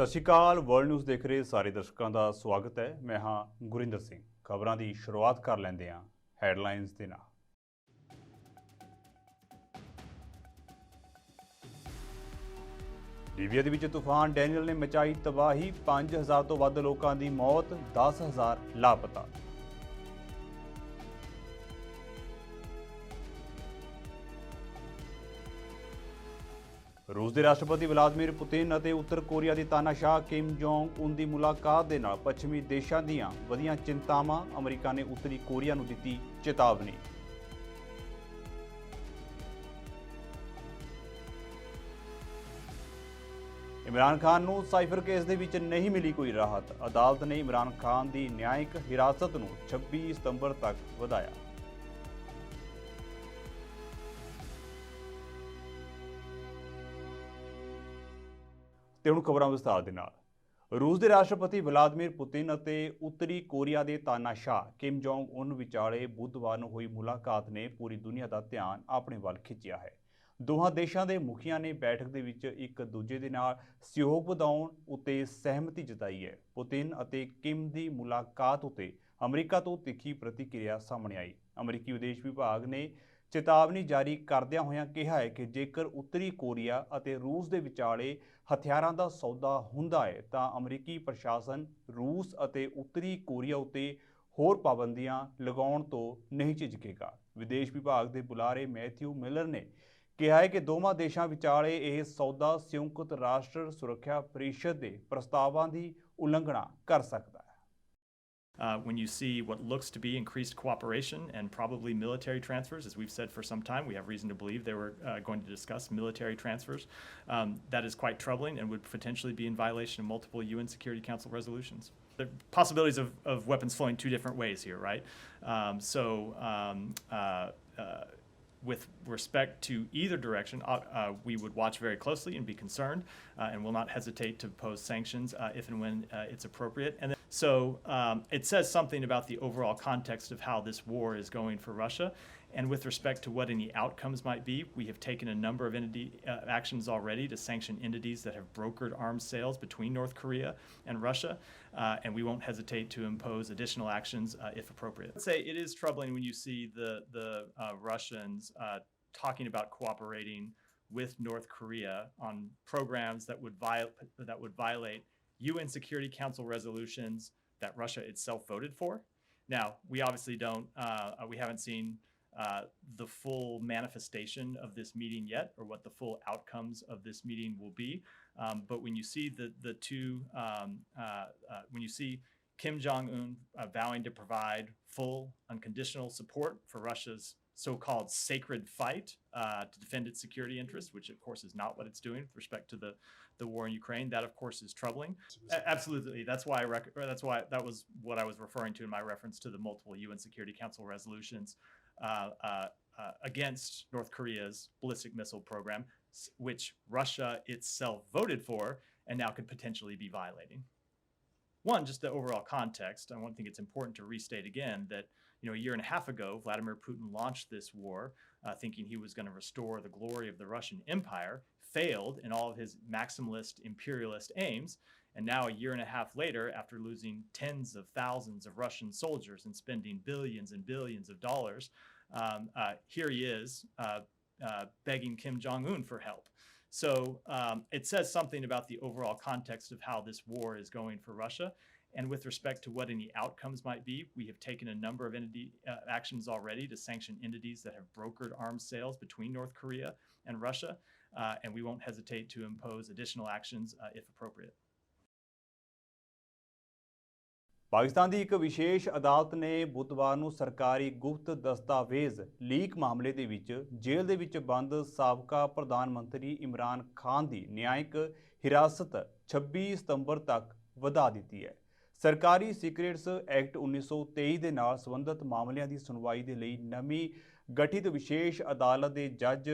ਸਤਿ ਸ਼੍ਰੀ ਅਕਾਲ world news ਦੇਖ ਰਹੇ ਸਾਰੇ ਦਰਸ਼ਕਾਂ ਦਾ ਸਵਾਗਤ ਹੈ। ਮੈਂ ਹਾਂ ਗੁਰਿੰਦਰ ਸਿੰਘ। ਖਬਰਾਂ ਦੀ ਸ਼ੁਰੂਆਤ ਕਰ ਲੈਂਦੇ ਹਾਂ ਹੈਡਲਾਈਨਸ ਦੇ ਨਾਲ। ਲੀਬੀਆ ਦੇ ਵਿੱਚ ਤੂਫਾਨ ਡੈਨੀਅਲ ਨੇ ਮਚਾਈ ਤਬਾਹੀ, 5000 ਤੋਂ ਵੱਧ ਲੋਕਾਂ ਦੀ ਮੌਤ, 10,000 ਲਾਪਤਾ। रूस के राष्ट्रपति व्लादिमीर पुतिन और उत्तर कोरिया के तानाशाह किम जोंग उन की मुलाकात के नाल पश्चिमी देशों दीयां वधियां चिंतावां, अमरीका ने उत्तरी कोरिया नूं दित्ती चेतावनी। इमरान खान नूं साइफर केस दे विच नहीं मिली कोई राहत, अदालत ने इमरान खान की न्यायिक हिरासत नूं 26 सितंबर तक वधाया। ਤੇ ਹੁਣ ਖਬਰਾਂ ਵਿਸਤਾਰ ਦੇ ਨਾਲ। ਰੂਸ ਦੇ ਰਾਸ਼ਟਰਪਤੀ ਵਲਾਦੀਮੀਰ ਪੁਤਿਨ ਅਤੇ ਉੱਤਰੀ ਕੋਰੀਆ ਦੇ ਤਾਨਾਸ਼ਾਹ ਕਿਮ ਜੋਂਗ ਉਨ ਵਿਚਾਲੇ ਬੁੱਧਵਾਰ ਨੂੰ ਹੋਈ ਮੁਲਾਕਾਤ ਨੇ ਪੂਰੀ ਦੁਨੀਆ ਦਾ ਧਿਆਨ ਆਪਣੇ ਵੱਲ ਖਿੱਚਿਆ ਹੈ। ਦੋਹਾਂ ਦੇਸ਼ਾਂ ਦੇ ਮੁਖੀਆਂ ਨੇ ਬੈਠਕ ਦੇ ਵਿੱਚ ਇੱਕ ਦੂਜੇ ਦੇ ਨਾਲ ਸਹਿਯੋਗ ਵਧਾਉਣ ਉੱਤੇ ਸਹਿਮਤੀ ਜਤਾਈ ਹੈ। ਪੁਤਿਨ ਅਤੇ ਕਿਮ ਦੀ ਮੁਲਾਕਾਤ ਉੱਤੇ ਅਮਰੀਕਾ ਤੋਂ ਤਿੱਖੀ ਪ੍ਰਤੀਕਿਰਿਆ ਸਾਹਮਣੇ ਆਈ। ਅਮਰੀਕੀ ਵਿਦੇਸ਼ ਵਿਭਾਗ ਨੇ ਚੇਤਾਵਨੀ ਜਾਰੀ ਕਰਦਿਆਂ ਹੋਇਆਂ ਕਿਹਾ ਹੈ ਕਿ ਜੇਕਰ ਉੱਤਰੀ ਕੋਰੀਆ ਅਤੇ ਰੂਸ ਦੇ ਵਿਚਾਲੇ ਹਥਿਆਰਾਂ ਦਾ ਸੌਦਾ ਹੁੰਦਾ ਹੈ ਤਾਂ ਅਮਰੀਕੀ ਪ੍ਰਸ਼ਾਸਨ ਰੂਸ ਅਤੇ ਉੱਤਰੀ ਕੋਰੀਆ ਉੱਤੇ ਹੋਰ ਪਾਬੰਦੀਆਂ ਲਗਾਉਣ ਤੋਂ ਨਹੀਂ ਝਿਜਕੇਗਾ। ਵਿਦੇਸ਼ ਵਿਭਾਗ ਦੇ ਬੁਲਾਰੇ ਮੈਥਿਊ ਮਿਲਰ ਨੇ ਕਿਹਾ ਹੈ ਕਿ ਦੋਵਾਂ ਦੇਸ਼ਾਂ ਵਿਚਾਲੇ ਇਹ ਸੌਦਾ ਸੰਯੁਕਤ ਰਾਸ਼ਟਰ ਸੁਰੱਖਿਆ ਪਰਿਸ਼ਦ ਦੇ ਪ੍ਰਸਤਾਵਾਂ ਦੀ ਉਲੰਘਣਾ ਕਰ ਸਕਦਾ ਹੈ। When you see what looks to be increased cooperation and probably military transfers, as we've said for some time, we have reason to believe they were going to discuss military transfers. That is quite troubling and would potentially be in violation of multiple UN Security Council resolutions. The possibilities of weapons flowing two different ways here, right? With respect to either direction, we would watch very closely and be concerned and will not hesitate to pose sanctions if and when it's appropriate. And so it says something about the overall context of how this war is going for Russia. And with respect to what any outcomes might be, we have taken a number of actions already to sanction entities that have brokered arms sales between North Korea and Russia, and we won't hesitate to impose additional actions if appropriate. I'd say it is troubling when you see the Russians talking about cooperating with North Korea on programs that would violate UN Security Council resolutions that Russia itself voted for. Now, we obviously we haven't seen the full manifestation of this meeting yet, or what the full outcomes of this meeting will be. But when you see the two, when you see Kim Jong-un vowing to provide full unconditional support for Russia's so-called sacred fight to defend its security interests, which of course is not what it's doing with respect to the war in Ukraine, that of course is troubling. Absolutely, that's why that was what I was referring to in my reference to the multiple UN Security Council resolutions against North Korea's ballistic missile program, which Russia itself voted for and now could potentially be violating. One, just the overall context. I think it's important to restate again that a year and a half ago, Vladimir Putin launched this war thinking he was going to restore the glory of the Russian Empire, failed in all of his maximalist imperialist aims, and now a year and a half later, after losing tens of thousands of Russian soldiers and spending billions and billions of dollars, here he is begging Kim Jong-un for help. So it says something about the overall context of how this war is going for Russia. And with respect to what any outcomes might be, we have taken a number of actions already to sanction entities that have brokered arms sales between North Korea and Russia, and we won't hesitate to impose additional actions if appropriate. Pakistan ਦੀ ਇੱਕ ਵਿਸ਼ੇਸ਼ ਅਦਾਲਤ ਨੇ ਬੁੱਧਵਾਰ ਨੂੰ ਸਰਕਾਰੀ ਗੁਪਤ ਦਸਤਾਵੇਜ਼ leak ਮਾਮਲੇ ਦੇ ਵਿੱਚ ਜੇਲ੍ਹ ਦੇ ਵਿੱਚ ਬੰਦ ਸਾਬਕਾ ਪ੍ਰਧਾਨ ਮੰਤਰੀ ਇਮਰਾਨ ਖਾਨ ਦੀ ਨਿਆਇਕ ਹਿਰਾਸਤ 26 ਸਤੰਬਰ ਤੱਕ ਵਧਾ ਦਿੱਤੀ ਹੈ। ਸਰਕਾਰੀ ਸੀਕ੍ਰੇਟਸ ਐਕਟ 1923 ਦੇ ਨਾਲ ਸੰਬੰਧਿਤ ਮਾਮਲਿਆਂ ਦੀ ਸੁਣਵਾਈ ਦੇ ਲਈ ਨਵੀਂ ਗਠਿਤ ਵਿਸ਼ੇਸ਼ ਅਦਾਲਤ ਦੇ ਜੱਜ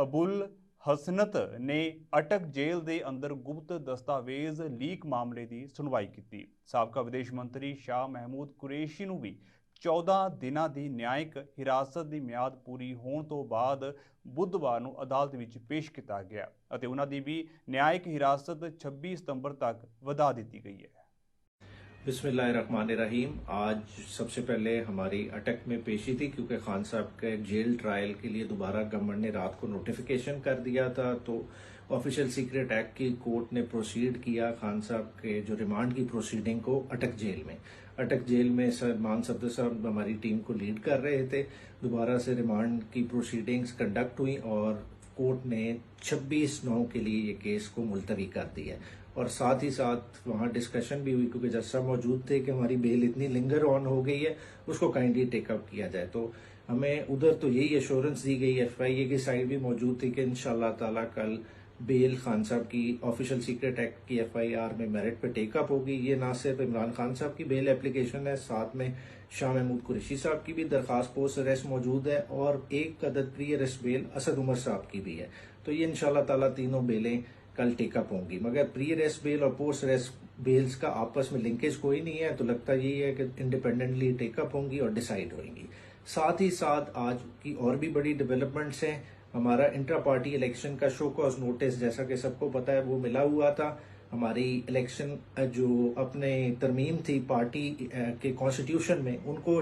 ਅਬੁਲ ਹਸਨਤ ਨੇ ਅਟਕ ਜੇਲ੍ਹ ਦੇ ਅੰਦਰ ਗੁਪਤ ਦਸਤਾਵੇਜ਼ ਲੀਕ ਮਾਮਲੇ ਦੀ ਸੁਣਵਾਈ ਕੀਤੀ। ਸਾਬਕਾ ਵਿਦੇਸ਼ ਮੰਤਰੀ ਸ਼ਾਹ ਮਹਿਮੂਦ ਕੁਰੈਸ਼ੀ ਨੂੰ ਵੀ 14 ਦਿਨਾਂ ਦੀ ਨਿਆਇਕ ਹਿਰਾਸਤ ਦੀ ਮਿਆਦ ਪੂਰੀ ਹੋਣ ਤੋਂ ਬਾਅਦ ਬੁੱਧਵਾਰ ਨੂੰ ਅਦਾਲਤ ਵਿੱਚ ਪੇਸ਼ ਕੀਤਾ ਗਿਆ ਅਤੇ ਉਹਨਾਂ ਦੀ ਵੀ ਨਿਆਇਕ ਹਿਰਾਸਤ 26 ਸਤੰਬਰ ਤੱਕ ਵਧਾ ਦਿੱਤੀ गई है। बिस्मिल्लाहिर्रहमानिर्रहीम। आज सबसे पहले हमारी अटक में पेशी थी क्योंकि खान साहब के जेल ट्रायल के लिए दोबारा गवर्नमेंट ने रात को नोटिफिकेशन कर दिया था, तो ऑफिशियल सीक्रेट एक्ट की कोर्ट ने प्रोसीड किया खान साहब के जो रिमांड की प्रोसीडिंग को अटक जेल में। अटक जेल में सलमान सफदर साहब हमारी टीम को लीड कर रहे थे। दोबारा से रिमांड की प्रोसीडिंग्स कंडक्ट हुई और कोर्ट ने 26/9 के लिए ये केस को मुलतवी कर दिया और साथ ही साथ वहाँ डिस्कशन भी हुई क्योंकि जज साहब मौजूद थे कि हमारी बेल इतनी लिंगर ऑन हो गई है, उसको काइंडली टेकअप किया जाए। तो हमें उधर तो यही एश्योरेंस दी गई, FIA की साइड भी मौजूद थी कि इंशाल्लाह ताला कल बेल खान साहब की ऑफिशियल सीक्रेट एक्ट की FIR में मेरिट पे टेकअप होगी। ये ना सिर्फ इमरान खान साहब की बेल एप्लीकेशन है, साथ में शाह महमूद कुरैशी साहब की भी दरखास्त पोस्ट अरेस्ट मौजूद है और एक अदद pre arrest bail Asad Umar साहब की भी है। तो ये इंशाल्लाह ताला तीनों बेलें कल टेकअप होंगी, मगर प्री अरेस्ट बेल और पोस्ट अरेस्ट बेल्स का आपस में लिंकेज कोई नहीं है, तो लगता यही है कि इंडिपेंडेंटली टेकअप होंगी और डिसाइड होंगी। साथ ही साथ आज की और भी बड़ी डेवलपमेंट्स हैं। हमारा इंट्रा पार्टी इलेक्शन का शो कॉज नोटिस जैसा कि सबको पता है वो मिला हुआ था। हमारी इलेक्शन जो अपने तरमीम थी पार्टी के कॉन्स्टिट्यूशन में उनको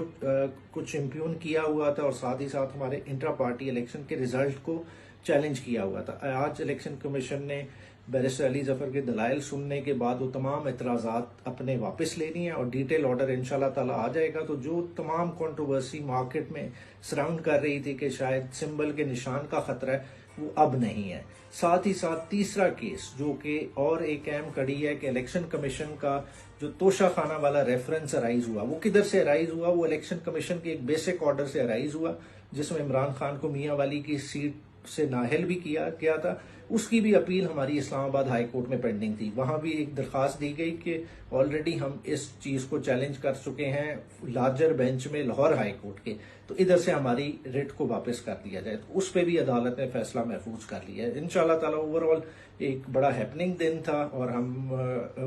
कुछ इम्प्यून किया हुआ था और साथ ही साथ हमारे इंट्रा पार्टी इलेक्शन के रिजल्ट को चैलेंज किया हुआ था। आज इलेक्शन कमीशन ने बैरिस्टर अली जफर के दलाइल सुनने के बाद वो तमाम एतराज़ात अपने वापस ले लिए हैं और डिटेल ऑर्डर इंशाल्लाह ताला आ जाएगा। तो जो तमाम कंट्रोवर्सी मार्केट में सराउंड कर रही थी कि शायद सिंबल के निशान का खतरा है, वो अब नहीं है। साथ ही साथ तीसरा केस जो कि और एक अहम कड़ी है कि इलेक्शन कमीशन का जो तोशा खाना वाला रेफरेंस अराइज हुआ, वो किधर से अराइज हुआ? वो इलेक्शन कमीशन के एक बेसिक ऑर्डर से अराइज हुआ जिसमें इमरान खान को मियाँ वाली की सीट से नाअहल भी किया गया था। उसकी भी अपील हमारी इस्लामाबाद हाई कोर्ट में पेंडिंग थी। वहां भी एक दरखास्त दी गई कि ऑलरेडी हम इस चीज को चैलेंज कर चुके हैं लार्जर बेंच में लाहौर हाई कोर्ट के, तो इधर से हमारी रिट को वापस कर दिया जाए। तो उस पर भी अदालत ने फैसला महफूज कर लिया है। इंशाल्लाह ताला ओवरऑल एक बड़ा हैपनिंग दिन था और हम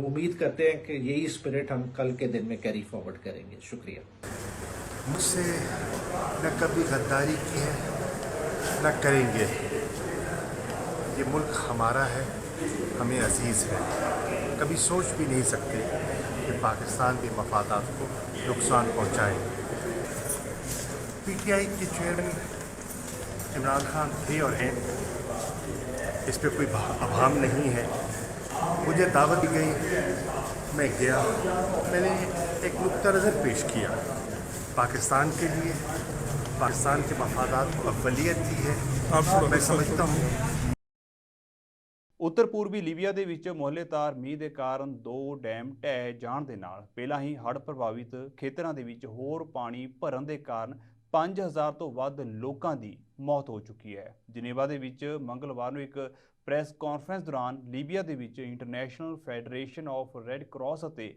उम्मीद करते हैं कि यही स्पिरिट हम कल के दिन में कैरी फॉरवर्ड करेंगे। शुक्रिया। मुझसे न कभी गद्दारी की है न करेंगे। ये मुल्क हमारा है, हमें अजीज़ है। कभी सोच भी नहीं सकते कि पाकिस्तान के मफादात को नुकसान पहुंचाए। PTI के चेयरमैन इमरान खान थे और हैं, इस पर कोई अभाम नहीं है। मुझे दावत दी गई, मैं गया, मैंने एक नुक्ता नज़र पेश किया। पाकिस्तान के लिए पाकिस्तान के मफादात को अव्वलियत दी है। मैं समझता हूँ ਉੱਤਰ ਪੂਰਬੀ ਲੀਬੀਆ ਦੇ ਵਿੱਚ ਮੁਹੱਲੇਦਾਰ ਮੀਂਹ ਦੇ ਕਾਰਨ 2 ਡੈਮ ਢਹਿ ਜਾਣ ਦੇ ਨਾਲ ਪਹਿਲਾਂ ਹੀ ਹੜ੍ਹ ਪ੍ਰਭਾਵਿਤ ਖੇਤਰਾਂ ਦੇ ਵਿੱਚ ਹੋਰ ਪਾਣੀ ਭਰਨ ਦੇ ਕਾਰਨ 5000 ਤੋਂ ਵੱਧ ਲੋਕਾਂ ਦੀ ਮੌਤ ਹੋ ਚੁੱਕੀ ਹੈ। ਜਨੇਵਾ ਦੇ ਵਿੱਚ ਮੰਗਲਵਾਰ ਨੂੰ ਇੱਕ ਪ੍ਰੈਸ ਕਾਨਫਰੰਸ ਦੌਰਾਨ ਲੀਬੀਆ ਦੇ ਵਿੱਚ international federation of red cross ਅਤੇ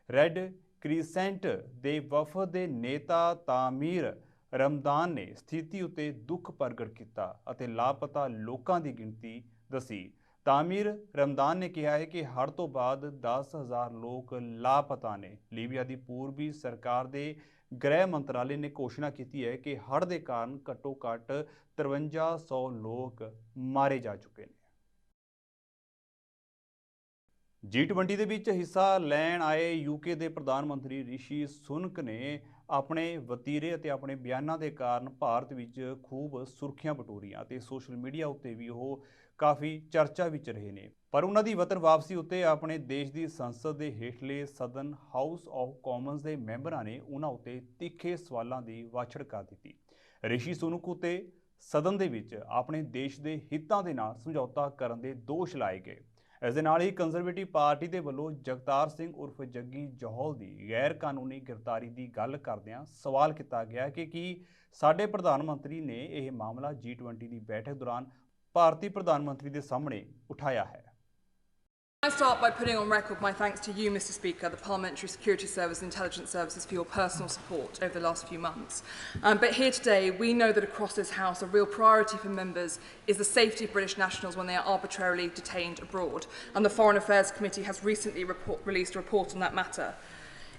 ਰੈੱਡ ਕ੍ਰਿਸੈਂਟ ਦੇ ਵਫਦ ਦੇ ਨੇਤਾ ਤਾਮੀਰ ਰਮਦਾਨ ਨੇ ਸਥਿਤੀ ਉੱਤੇ ਦੁੱਖ ਪ੍ਰਗਟ ਕੀਤਾ ਅਤੇ ਲਾਪਤਾ ਲੋਕਾਂ ਦੀ ਗਿਣਤੀ ਦੱਸੀ। ਤਾਮੀਰ ਰਮਦਾਨ ਨੇ ਕਿਹਾ ਹੈ ਕਿ ਹੜ੍ਹ ਤੋਂ ਬਾਅਦ 10,000 ਲੋਕ ਲਾਪਤਾ ਨੇ। ਲੀਬੀਆ ਦੀ ਪੂਰਬੀ ਸਰਕਾਰ ਦੇ ਗ੍ਰਹਿ ਮੰਤਰਾਲੇ ਨੇ ਘੋਸ਼ਣਾ ਕੀਤੀ ਹੈ ਕਿ ਹੜ੍ਹ ਦੇ ਕਾਰਨ ਘੱਟੋ ਘੱਟ 5300 ਲੋਕ ਮਾਰੇ ਜਾ ਚੁੱਕੇ ਨੇ। G20 ਦੇ ਵਿੱਚ ਹਿੱਸਾ ਲੈਣ ਆਏ UK ਦੇ ਪ੍ਰਧਾਨ ਮੰਤਰੀ ਰਿਸ਼ੀ ਸੁਨਕ ਨੇ ਆਪਣੇ ਵਤੀਰੇ ਅਤੇ ਆਪਣੇ ਬਿਆਨਾਂ ਦੇ ਕਾਰਨ ਭਾਰਤ ਵਿੱਚ ਖੂਬ ਸੁਰਖੀਆਂ ਬਟੋਰੀਆਂ ਅਤੇ ਸੋਸ਼ਲ ਮੀਡੀਆ ਉੱਤੇ ਵੀ ਉਹ ਕਾਫੀ ਚਰਚਾ ਵਿੱਚ ਰਹੇ ਨੇ। ਪਰ ਉਹਨਾਂ ਦੀ ਵਤਨ ਵਾਪਸੀ ਉੱਤੇ ਆਪਣੇ ਦੇਸ਼ ਦੀ ਸੰਸਦ ਦੇ ਹੇਠਲੇ ਸਦਨ ਹਾਊਸ ਆਫ ਕਾਮਨਸ ਦੇ ਮੈਂਬਰਾਂ ਨੇ ਉਹਨਾਂ ਉੱਤੇ ਤਿੱਖੇ ਸਵਾਲਾਂ ਦੀ ਵਾਛੜ ਕਰ ਦਿੱਤੀ। ਰਿਸ਼ੀ ਸੁਨਕ ਉੱਤੇ ਸਦਨ ਦੇ ਵਿੱਚ ਆਪਣੇ ਦੇਸ਼ ਦੇ ਹਿੱਤਾਂ ਦੇ ਨਾਲ ਸਮਝੌਤਾ ਕਰਨ ਦੇ ਦੋਸ਼ ਲਾਏ ਗਏ। ਇਸ ਦੇ ਨਾਲ ਹੀ ਕੰਜ਼ਰਵੇਟਿਵ ਪਾਰਟੀ ਦੇ ਵੱਲੋਂ ਜਗਤਾਰ ਸਿੰਘ ਉਰਫ ਜੱਗੀ ਜੌਹਲ ਦੀ ਗੈਰ ਕਾਨੂੰਨੀ ਗ੍ਰਿਫਤਾਰੀ ਦੀ ਗੱਲ ਕਰਦਿਆਂ ਸਵਾਲ ਕੀਤਾ ਗਿਆ ਕਿ ਕੀ ਸਾਡੇ ਪ੍ਰਧਾਨ ਮੰਤਰੀ ਨੇ ਇਹ ਮਾਮਲਾ G20 ਦੀ ਬੈਠਕ ਦੌਰਾਨ ਭਾਰਤੀ ਪ੍ਰਧਾਨ ਮੰਤਰੀ ਦੇ ਸਾਹਮਣੇ ਉਠਾਇਆ ਹੈ। I start by putting on record my thanks to you, Mr. Speaker, the Parliamentary Security Service and Intelligence Services for your personal support over the last few months. But here today, we know that across this House, a real priority for members is the safety of British nationals when they are arbitrarily detained abroad. And the Foreign Affairs Committee has recently released a report on that matter.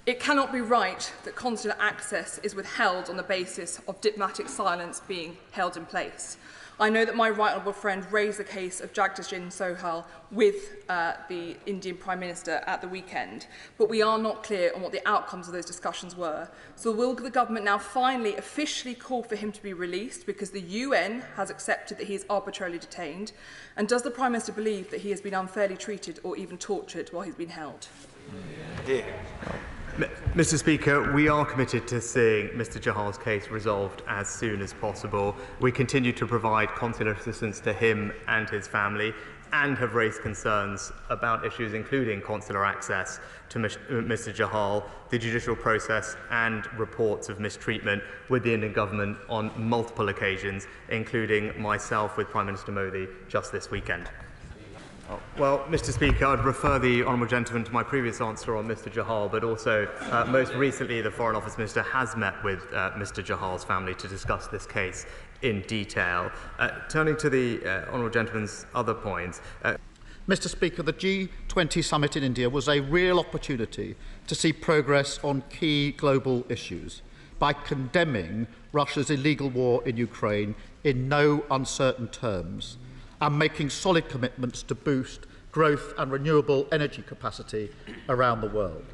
It cannot be right that consular access is withheld on the basis of diplomatic silence being held in place. I know that my right honourable friend raised the case of Jagdish Sohal with the Indian Prime Minister at the weekend, but we are not clear on what the outcomes of those discussions were. So will the government now finally officially call for him to be released because the UN has accepted that he is arbitrarily detained? And does the Prime Minister believe that he has been unfairly treated or even tortured while he's been held? Mr. Speaker, we are committed to seeing Mr. Jahal's case resolved as soon as possible. We continue to provide consular assistance to him and his family and have raised concerns about issues including consular access to Mr. Jahal, the judicial process and reports of mistreatment with the Indian government on multiple occasions, including myself with Prime Minister Modi just this weekend. Well, Mr. Speaker, I'd refer the honourable gentleman to my previous answer on Mr. Jahal, but also most recently the Foreign Office Minister has met with Mr. Jahal's family to discuss this case in detail. Turning to the honourable gentleman's other points. Mr. Speaker, the G20 summit in India was a real opportunity to see progress on key global issues by condemning Russia's illegal war in Ukraine in no uncertain terms, and making solid commitments to boost growth and renewable energy capacity around the world.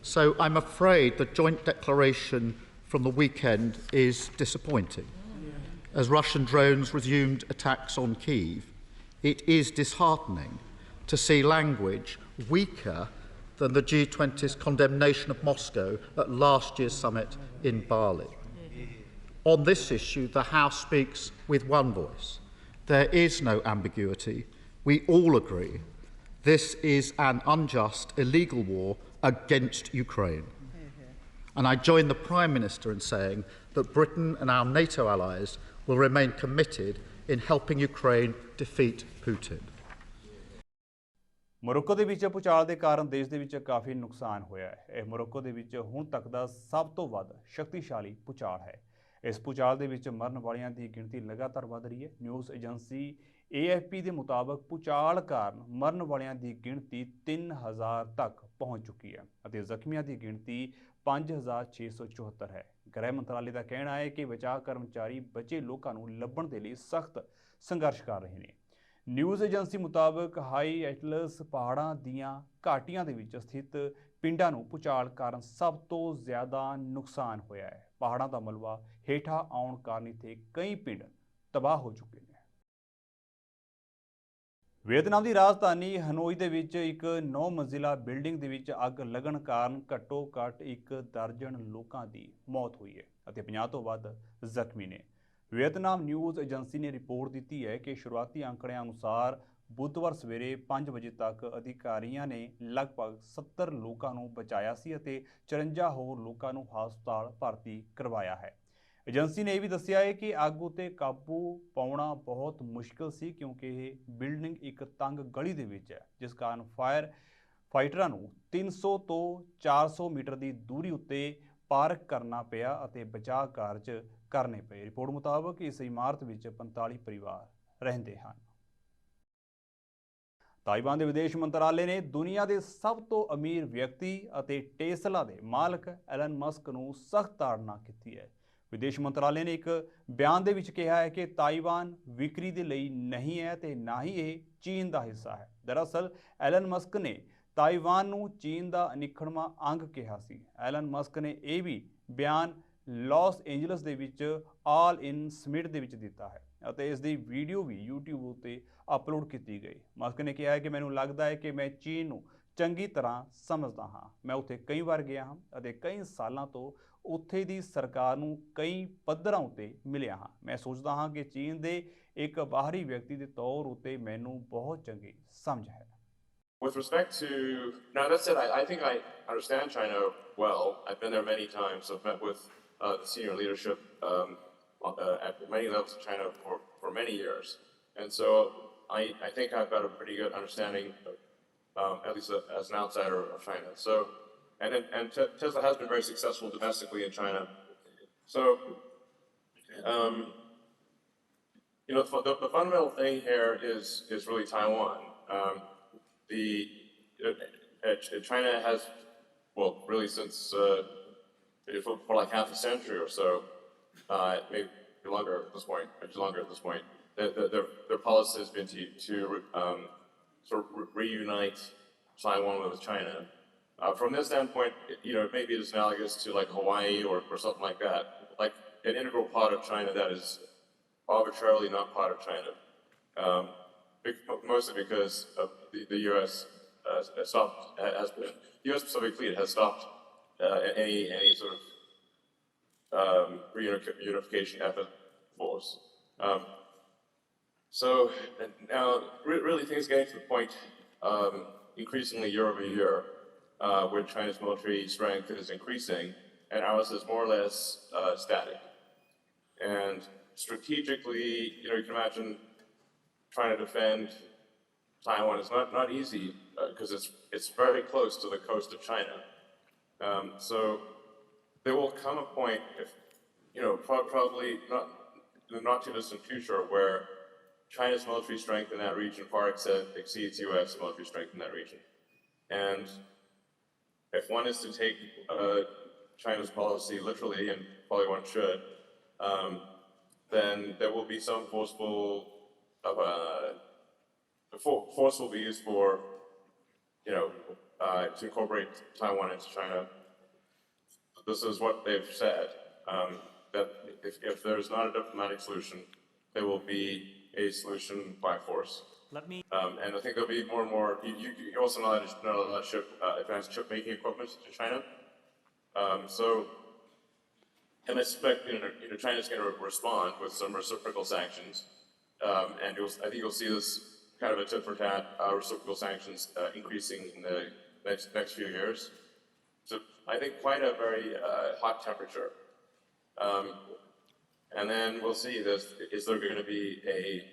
So I'm afraid the joint declaration from the weekend is disappointing. As Russian drones resumed attacks on Kyiv, it is disheartening to see language weaker than the G20's condemnation of Moscow at last year's summit in Bali. On this issue, the House speaks with one voice. There is no ambiguity. We all agree this is an unjust, illegal war against Ukraine. And I join the Prime Minister in saying that Britain and our NATO allies will remain committed in helping Ukraine defeat Putin. Morocco ਦੇ ਵਿੱਚ ਭੂਚਾਲ ਦੇ ਕਾਰਨ ਦੇਸ਼ ਦੇ ਵਿੱਚ ਕਾਫੀ ਨੁਕਸਾਨ ਹੋਇਆ ਹੈ। ਇਹ ਮੋਰੋਕੋ ਦੇ ਵਿੱਚ ਹੁਣ ਤੱਕ ਦਾ ਸਭ ਤੋਂ ਵੱਧ ਸ਼ਕਤੀਸ਼ਾਲੀ ਭੂਚਾਲ ਹੈ। ਇਸ ਭੂਚਾਲ ਦੇ ਵਿੱਚ ਮਰਨ ਵਾਲਿਆਂ ਦੀ ਗਿਣਤੀ ਲਗਾਤਾਰ ਵਧ ਰਹੀ ਹੈ। ਨਿਊਜ਼ ਏਜੰਸੀ AFP ਦੇ ਮੁਤਾਬਕ ਭੂਚਾਲ ਕਾਰਨ ਮਰਨ ਵਾਲਿਆਂ ਦੀ ਗਿਣਤੀ 3000 ਤੱਕ ਪਹੁੰਚ ਚੁੱਕੀ ਹੈ ਅਤੇ ਜ਼ਖਮੀਆਂ ਦੀ ਗਿਣਤੀ 5674 ਹੈ। ਗ੍ਰਹਿ ਮੰਤਰਾਲੇ ਦਾ ਕਹਿਣਾ ਹੈ ਕਿ ਬਚਾਅ ਕਰਮਚਾਰੀ ਬਚੇ ਲੋਕਾਂ ਨੂੰ ਲੱਭਣ ਦੇ ਲਈ ਸਖਤ ਸੰਘਰਸ਼ ਕਰ ਰਹੇ ਨੇ। ਨਿਊਜ਼ ਏਜੰਸੀ ਮੁਤਾਬਕ ਹਾਈ ਐਟਲਸ ਪਹਾੜਾਂ ਦੀਆਂ ਘਾਟੀਆਂ ਦੇ ਵਿੱਚ ਸਥਿਤ ਪਿੰਡਾਂ ਨੂੰ ਭੂਚਾਲ ਕਾਰਨ ਸਭ ਤੋਂ ਜ਼ਿਆਦਾ ਨੁਕਸਾਨ ਹੋਇਆ ਹੈ। ਪਹਾੜਾਂ ਦਾ ਮਲਬਾ ਹੇਠਾਂ ਆਉਣ ਕਾਰਨ ਇੱਥੇ ਕਈ ਪਿੰਡ ਤਬਾਹ ਹੋ ਚੁੱਕੇ ਨੇ। ਵੀਅਤਨਾਮ ਦੀ ਰਾਜਧਾਨੀ ਹਨੋਈ ਦੇ ਵਿੱਚ ਇੱਕ 9 ਮੰਜ਼ਿਲਾ ਬਿਲਡਿੰਗ ਦੇ ਵਿੱਚ ਅੱਗ ਲੱਗਣ ਕਾਰਨ ਘੱਟੋ-ਘੱਟ 1 ਦਰਜਨ ਲੋਕਾਂ ਦੀ ਮੌਤ ਹੋਈ ਹੈ ਅਤੇ 50 ਤੋਂ ਵੱਧ ਜ਼ਖਮੀ ਨੇ। ਵੀਅਤਨਾਮ ਨਿਊਜ਼ ਏਜੰਸੀ ਨੇ ਰਿਪੋਰਟ ਦਿੱਤੀ ਹੈ ਕਿ ਸ਼ੁਰੂਆਤੀ ਅੰਕੜਿਆਂ ਅਨੁਸਾਰ ਬੁੱਧਵਾਰ ਸਵੇਰੇ 5 ਵਜੇ ਤੱਕ ਅਧਿਕਾਰੀਆਂ ਨੇ ਲਗਭਗ 70 ਲੋਕਾਂ ਨੂੰ ਬਚਾਇਆ ਸੀ ਅਤੇ 54 ਹੋਰ ਲੋਕਾਂ ਨੂੰ ਹਸਪਤਾਲ ਭਰਤੀ ਕਰਵਾਇਆ ਹੈ। ਏਜੰਸੀ ਨੇ ਇਹ ਵੀ ਦੱਸਿਆ ਹੈ ਕਿ ਅੱਗ ਉੱਤੇ ਕਾਬੂ ਪਾਉਣਾ ਬਹੁਤ ਮੁਸ਼ਕਿਲ ਸੀ ਕਿਉਂਕਿ ਇਹ ਬਿਲਡਿੰਗ ਇੱਕ ਤੰਗ ਗਲੀ ਦੇ ਵਿੱਚ ਹੈ, ਜਿਸ ਕਾਰਨ ਫਾਈਟਰਾਂ ਨੂੰ 300 ਤੋਂ 400 ਮੀਟਰ ਦੀ ਦੂਰੀ ਉੱਤੇ ਪਾਰਕ ਕਰਨਾ ਪਿਆ ਅਤੇ ਬਚਾਅ ਕਾਰਜ ਕਰਨੇ ਪਏ। ਰਿਪੋਰਟ ਮੁਤਾਬਕ ਇਸ ਇਮਾਰਤ ਵਿੱਚ 45 ਪਰਿਵਾਰ ਰਹਿੰਦੇ ਹਨ। ਤਾਈਵਾਨ ਦੇ ਵਿਦੇਸ਼ ਮੰਤਰਾਲੇ ਨੇ ਦੁਨੀਆ ਦੇ ਸਭ ਤੋਂ ਅਮੀਰ ਵਿਅਕਤੀ ਅਤੇ ਟੈਸਲਾ ਦੇ ਮਾਲਕ ਐਲਨ ਮਸਕ ਨੂੰ ਸਖਤ ਤਾੜਨਾ ਕੀਤੀ ਹੈ। ਵਿਦੇਸ਼ ਮੰਤਰਾਲੇ ਨੇ ਇੱਕ ਬਿਆਨ ਦੇ ਵਿੱਚ ਕਿਹਾ ਹੈ ਕਿ ਤਾਈਵਾਨ ਵਿਕਰੀ ਦੇ ਲਈ ਨਹੀਂ ਹੈ ਤੇ ਨਾ ਹੀ ਇਹ ਚੀਨ ਦਾ ਹਿੱਸਾ ਹੈ। ਦਰਅਸਲ ਐਲਨ ਮਸਕ ਨੇ ਤਾਈਵਾਨ ਨੂੰ ਚੀਨ ਦਾ ਅਨਿੱਖੜਵਾਂ ਅੰਗ ਕਿਹਾ ਸੀ। ਐਲਨ ਮਸਕ ਨੇ ਇਹ ਵੀ ਬਿਆਨ ਲਾਸ ਏਂਜਲਸ ਦੇ ਵਿੱਚ ਆਲ ਇਨ ਸਮਿਟ ਦੇ ਵਿੱਚ ਦਿੱਤਾ ਹੈ ਅਤੇ ਇਸ ਦੀ ਵੀਡੀਓ ਵੀ YouTube ਉੱਤੇ ਅਪਲੋਡ ਕੀਤੀ ਗਈ। ਮਸਕ ਨੇ ਕਿਹਾ ਹੈ ਕਿ ਮੈਨੂੰ ਲੱਗਦਾ ਹੈ ਕਿ ਮੈਂ ਚੀਨ ਨੂੰ ਚੰਗੀ ਤਰ੍ਹਾਂ ਸਮਝਦਾ ਹਾਂ। ਮੈਂ ਉੱਥੇ ਕਈ ਵਾਰ ਗਿਆ ਹਾਂ ਅਤੇ ਕਈ ਸਾਲਾਂ ਤੋਂ ਉੱਥੇ ਦੀ ਸਰਕਾਰ ਨੂੰ ਕਈ ਪੱਧਰਾਂ ਉੱਤੇ ਮਿਲਿਆ ਹਾਂ। ਮੈਂ ਸੋਚਦਾ ਹਾਂ ਕਿ ਚੀਨ ਦੇ ਇੱਕ ਬਾਹਰੀ ਵਿਅਕਤੀ ਦੇ ਤੌਰ ਉੱਤੇ ਮੈਨੂੰ ਬਹੁਤ ਚੰਗੀ ਸਮਝ ਹੈ। With respect to, now that said, I think I understand China well. I've been there many times. I've met with the senior leadership at many levels of China for many years. And so I think I've got a pretty good understanding, at least as an outsider of China. So, and Tesla has been very successful domestically in China. So, you know, the fundamental thing here is really Taiwan. China has well, really since for like half a century or so, maybe longer at this point, much longer at this point. Their policy has been to sort of reunite Taiwan with China. From this standpoint, maybe it's analogous to like Hawaii or something like that, like an integral part of China that is arbitrarily not part of China. Mostly because of the U.S. The U.S. Pacific Fleet has stopped any sort of reunification effort force. So now, really, things getting to the point increasingly year over year, where China's military strength is increasing, and ours is more or less static. And strategically, you can imagine trying to defend Taiwan is not easy because it's very close to the coast of China. So there will come a point, if probably not in the not too distant future, where China's military strength in that region far exceeds U.S. military strength in that region. And if one is to take China's policy literally, and probably one should, then there will be some force will be used for, to incorporate Taiwan into China. This is what they've said, that if there's not a diplomatic solution, there will be a solution by force. And I think there'll be more and more. You also know that advanced chip making equipment to China. And I expect China's going to respond with some reciprocal sanctions, and I think you'll see this kind of a tit for tat reciprocal sanctions increasing in the next few years. So I think quite a very hot temperature. And then we'll see is there going to be a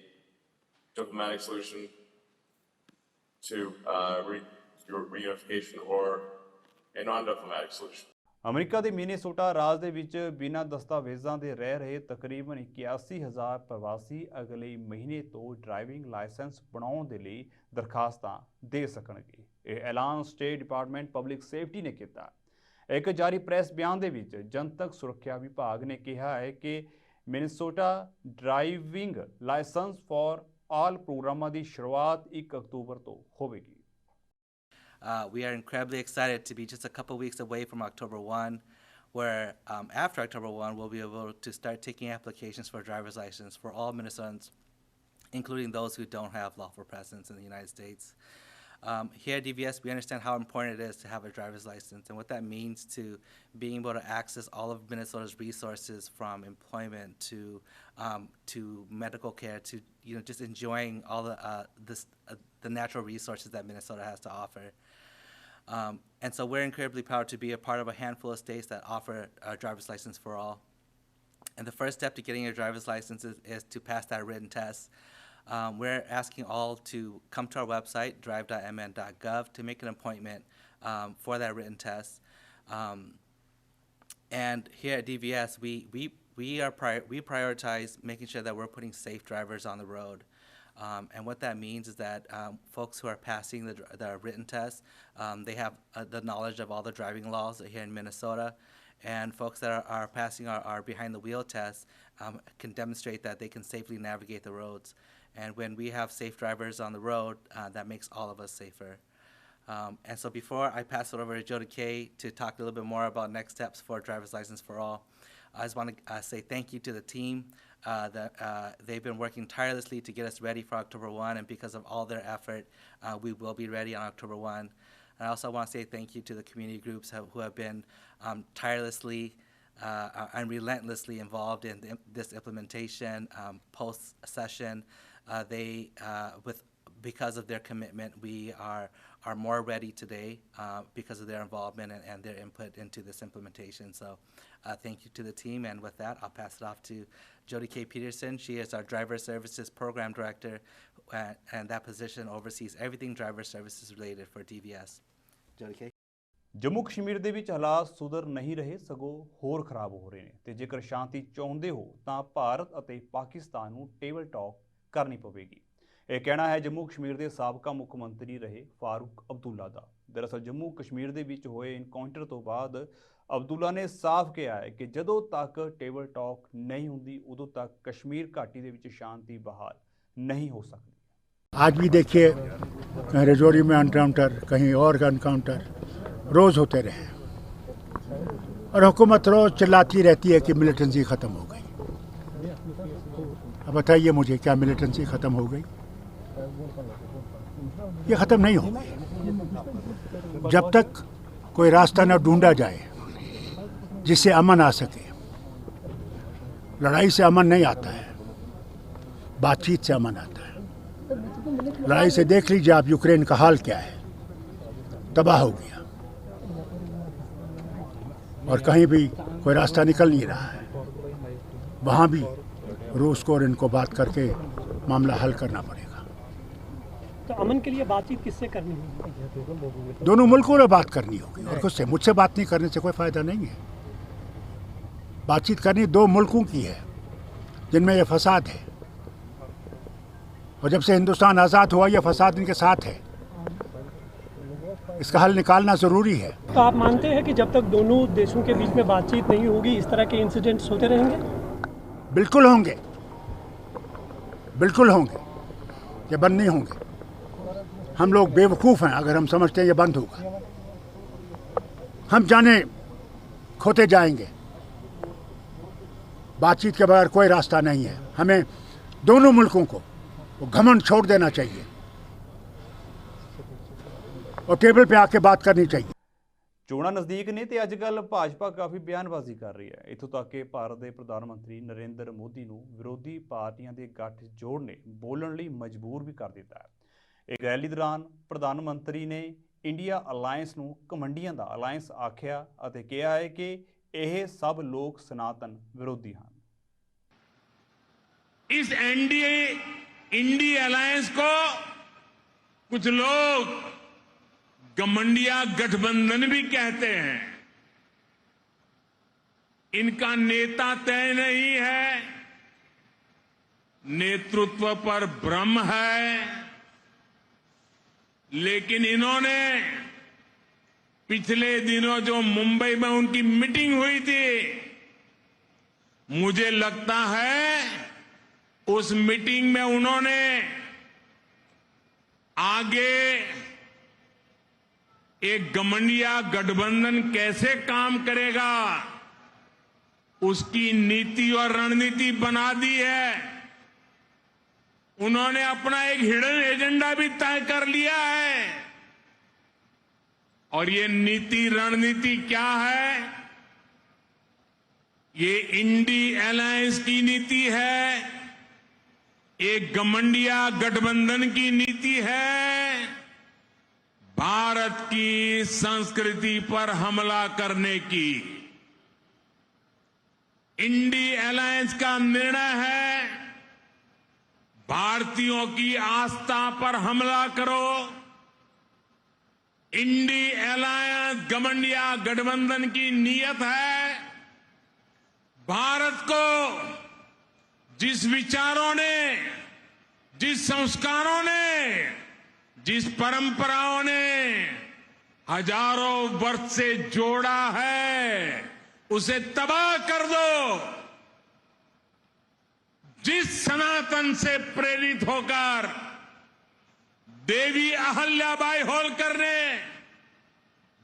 diplomatic solution to reunification or a non-diplomatic solution. America ਦੇ Minnesota ਰਾਜ ਦੇ ਵਿੱਚ ਬਿਨਾਂ ਦਸਤਾਵੇਜ਼ਾਂ ਦੇ ਰਹਿ ਰਹੇ ਤਕਰੀਬਨ 81,000 ਪ੍ਰਵਾਸੀ ਅਗਲੇ ਮਹੀਨੇ ਤੋਂ ਡਰਾਈਵਿੰਗ ਲਾਇਸੈਂਸ ਬਣਾਉਣ ਦੇ ਲਈ ਦਰਖਾਸਤਾਂ ਦੇ ਸਕਣਗੇ। ਇਹ ਐਲਾਨ ਸਟੇਟ ਡਿਪਾਰਟਮੈਂਟ ਪਬਲਿਕ ਸੇਫਟੀ ਨੇ ਕੀਤਾ। ਇੱਕ ਜਾਰੀ ਪ੍ਰੈਸ ਬਿਆਨ ਦੇ ਵਿੱਚ ਜਨਤਕ ਸੁਰੱਖਿਆ ਵਿਭਾਗ ਨੇ ਕਿਹਾ ਹੈ ਕਿ Minnesota driving licence for all ਪ੍ਰੋਗਰਾਮਾਂ ਦੀ ਸ਼ੁਰੂਆਤ 1 ਅਕਤੂਬਰ ਤੋਂ ਹੋਵੇਗੀ। We are incredibly excited to be just a couple weeks away from October 1, where after October 1, we'll be able to start taking applications for a driver's license for all Minnesotans, including those who don't have lawful presence in the United States. Here at DVS, we understand how important it is to have a driver's license and what that means to being able to access all of Minnesota's resources, from employment to medical care to just enjoying all the natural resources that Minnesota has to offer. And so we're incredibly proud to be a part of a handful of states that offer a driver's license for all. And the first step to getting your driver's license is to pass that written test. We're asking all to come to our website, drive.mn.gov, to make an appointment for that written test. And here at DVS, we prioritize making sure that we're putting safe drivers on the road. And what that means is that folks who are passing the written test, they have the knowledge of all the driving laws here in Minnesota. And folks that are passing our behind the wheel test can demonstrate that they can safely navigate the roads. And when we have safe drivers on the road, that makes all of us safer. And so before I pass it over to Jody Kay to talk a little bit more about next steps for driver's license for all, I just want to say thank you to the team. They've been working tirelessly to get us ready for October 1, and because of all their effort, we will be ready on October 1. And I also want to say thank you to the community groups who have been tirelessly and relentlessly involved in this implementation post-session. Because of their commitment, we are more ready today because of their involvement and their input into this implementation. So thank you to the team, and with that, I'll pass it off to Jody K. Peterson. She is our Driver Services Program Director, and that position oversees everything driver services related for DVS. Jody K. Jammu Kashmir ਦੇ ਵਿੱਚ ਹਾਲਾਤ ਸੁਧਰ ਨਹੀਂ ਰਹੇ, ਸਗੋਂ ਹੋਰ ਖਰਾਬ ਹੋ ਰਹੇ ਨੇ ਤੇ ਜੇਕਰ ਸ਼ਾਂਤੀ ਚਾਹੁੰਦੇ ਹੋ ਤਾਂ ਭਾਰਤ ਅਤੇ ਪਾਕਿਸਤਾਨ ਨੂੰ ਟੇਬਲ ਟਾਕ ਕਰਨੀ ਪਵੇਗੀ। ਇਹ ਕਹਿਣਾ ਹੈ ਜੰਮੂ ਕਸ਼ਮੀਰ ਦੇ ਸਾਬਕਾ ਮੁੱਖ ਮੰਤਰੀ ਰਹੇ ਫਾਰੂਕ ਅਬਦੁੱਲਾ ਦਾ। दरअसल जम्मू कश्मीर ਦੇ ਵਿੱਚ ਹੋਏ ਇਨਕਾਊਂਟਰ ਤੋਂ ਬਾਅਦ ਅਬਦੁੱਲਾ ਨੇ ਸਾਫ਼ ਕਿਹਾ ਹੈ कि ਜਦੋਂ तक टेबल टॉक नहीं ਹੁੰਦੀ ਉਦੋਂ तक कश्मीर घाटी ਦੇ ਵਿੱਚ शांति बहाल नहीं हो सकती। आज भी देखिए कहीं रजौरी में एनकाउंटर, कहीं और का एनकाउंटर रोज़ होते रहे और हुकूमत रोज़ चिल्लाती रहती है कि मिलिटेंसी ख़त्म हो गई। अब बताइए मुझे, क्या मिलिटेंसी ख़त्म हो गई? ये ख़त्म नहीं हो गई। जब तक कोई रास्ता न ढूंढा जाए जिससे अमन आ सके। लड़ाई से अमन नहीं आता है, बातचीत से अमन आता है। लड़ाई से देख लीजिए आप यूक्रेन का हाल क्या है, तबाह हो गया और कहीं भी कोई रास्ता निकल नहीं रहा है। वहाँ भी रूस को और इनको बात करके मामला हल करना पड़ेगा। तो अमन के लिए बातचीत किससे करनी होगी? दोनों मुल्कों में बात करनी होगी और कुछ से। मुझसे बात नहीं करने से कोई फ़ायदा नहीं है। बातचीत करनी दो मुल्कों की है जिनमें ये फसाद है और जब से हिंदुस्तान आज़ाद हुआ ये फसाद इनके साथ है। इसका हल निकालना ज़रूरी है। तो आप मानते हैं कि जब तक दोनों देशों के बीच में बातचीत नहीं होगी इस तरह के इंसिडेंट्स होते रहेंगे? बिल्कुल होंगे, बिल्कुल होंगे, ये बंद नहीं होंगे। हम लोग बेवकूफ़ हैं अगर हम समझते हैं ये बंद होगा। हम जाने खोते जाएंगे। बातचीत के बगैर कोई रास्ता नहीं है। हमें दोनों मुल्कों को वो घमंड छोड़ देना चाहिए और टेबल पे आके बात करनी चाहिए। ਚੋਣਾਂ ਨਜ਼ਦੀਕ ਨੇ ਤੇ ਅੱਜ ਕੱਲ੍ਹ ਭਾਜਪਾ ਕਾਫੀ ਬਿਆਨਬਾਜ਼ੀ ਕਰ ਰਹੀ ਹੈ। ਇੱਥੋਂ ਤੱਕ ਕਿ ਭਾਰਤ ਦੇ ਪ੍ਰਧਾਨ ਮੰਤਰੀ ਨਰਿੰਦਰ ਮੋਦੀ ਨੂੰ ਵਿਰੋਧੀ ਪਾਰਟੀਆਂ ਦੇ ਗੱਠਜੋੜ ਨੇ ਬੋਲਣ ਲਈ ਮਜਬੂਰ ਵੀ ਕਰ ਦਿੱਤਾ ਹੈ। ਇੱਕ ਰੈਲੀ ਦੌਰਾਨ ਪ੍ਰਧਾਨ ਮੰਤਰੀ ਨੇ ਇੰਡੀਆ ਅਲਾਇੰਸ ਨੂੰ ਘਮੰਡੀਆਂ ਦਾ ਅਲਾਇੰਸ ਆਖਿਆ ਅਤੇ ਕਿਹਾ ਹੈ ਕਿ ਇਹ ਸਭ ਲੋਕ ਸਨਾਤਨ ਵਿਰੋਧੀ ਹਨ। इस इंडिया अलायंस को कुछ लोग गमंडिया गठबंधन भी कहते हैं। इनका नेता तय नहीं है, नेतृत्व पर भ्रम है, लेकिन इन्होंने पिछले दिनों जो मुंबई में उनकी मीटिंग हुई थी, मुझे लगता है उस मीटिंग में उन्होंने आगे एक गमंडिया गठबंधन कैसे काम करेगा उसकी नीति और रणनीति बना दी है। उन्होंने अपना एक हिडन एजेंडा भी तय कर लिया है और ये नीति रणनीति क्या है? ये इंडिया अलायंस की नीति है, एक गमंडिया गठबंधन की नीति है, भारत की संस्कृति पर हमला करने की। इंडिया अलायंस का निर्णय है भारतीयों की आस्था पर हमला करो। इंडिया अलायंस गमंडिया गठबंधन की नीयत है भारत को जिस विचारों ने, जिस संस्कारों ने, जिस परंपराओं ने हजारों वर्ष से जोड़ा है उसे तबाह कर दो। जिस सनातन से प्रेरित होकर देवी अहल्याबाई होलकर ने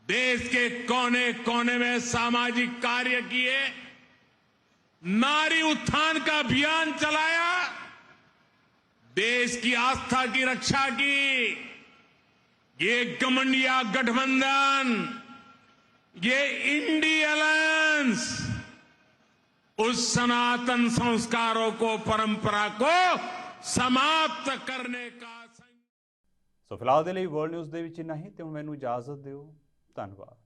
देश के कोने कोने में सामाजिक कार्य किए, नारी उत्थान का अभियान चलाया, देश की आस्था की रक्षा की, ये गमंडिया गठबंधन, ये इंडिया अलायंस उस सनातन संस्कारों को, परंपरा को समाप्त करने का। ਸੋ ਫਿਲਹਾਲ ਦੇ ਲਈ ਵਰਲਡ ਨਿਊਜ਼ ਦੇ ਵਿੱਚ ਇੰਨਾ ਹੀ ਤੇ ਹੁਣ ਮੈਨੂੰ ਇਜਾਜ਼ਤ ਦਿਓ। ਧੰਨਵਾਦ।